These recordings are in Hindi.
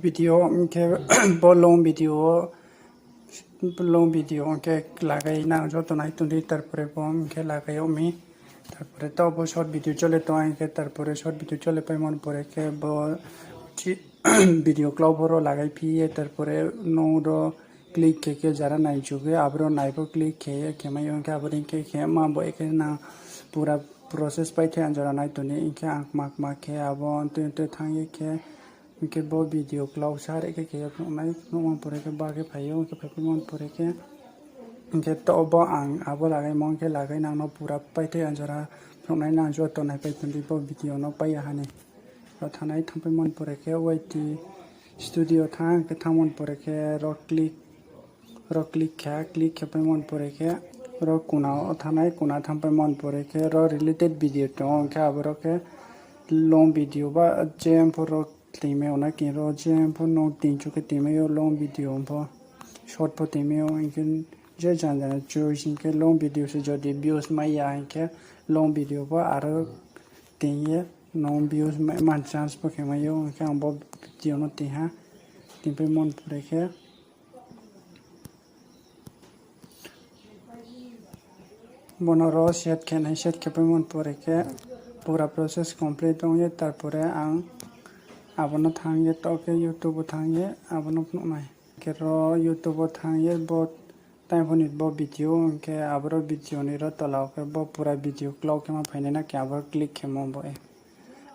video ke bo long video ke lagai na jo to nai tundi tarpore bom ke lagai omi tarpore to bo short video chole to ai ke tarpore short video chole pai mon pore ke bo video cloud boro lagai phi tarpore no do click ke jara nai juge abro nai bo click ke mai on ke abro ke ma bo ke na pura process pai the anjara nai tuni ke ak mak ke abon te thang ke के बो वीडियो क्लाउ सारे के नाइ नोमन परे के बागे फायो के फाइ मन परे के तो बो आं आबो लागाय मन के लागाय नांनो पूरा पाइथे आंजरा फ्रनाय ना जो तो नाइ पाइथुन बो वीडियो न पाइ हाने र थानाय थांपै मन परे के वाइटी स्टूडियो थां के थामन परे के रो क्लिक के पाइ मन परे के रो कुना थानाय कुना थांपै मन परे के रो रिलेटेड वीडियो तो के आबरो के लॉन्ग वीडियो बा जेम फॉर टीम में ना कि रोजे पर नो तीन चुके टीम में लॉन्ग वीडियो पर शॉर्ट पर टीम में इनके जो जान जाना जो इनके लॉन्ग वीडियो से जो दी व्यूज में या इनके लॉन्ग वीडियो पर आरो तीन ये नॉन व्यूज में मान चांस पर के में यो इनके हम बहुत वीडियो न तीन है तीन पे मन पड़े के बनो रो सेट के नहीं सेट के पे मन पड़े के पूरा प्रोसेस कंप्लीट होंगे तारपरे आं आबनो थांगे तो के YouTube थांगे आबनो नाय के रो YouTube थांगे बहुत टाइम होनी बो वीडियो के आबरो वीडियो नि रो तलाव के बो पूरा वीडियो क्लाउ के मा फाइने ना के आबर क्लिक के मो बो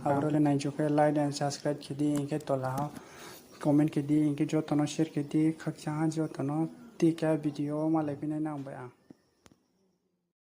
आबरो ले नाइ जो के लाइक एंड सब्सक्राइब के दी इनके तलाव कमेंट के दी इनके जो तनो शेयर के दी खक्षा जो तनो ती क्या वीडियो मा ले बिने ना बया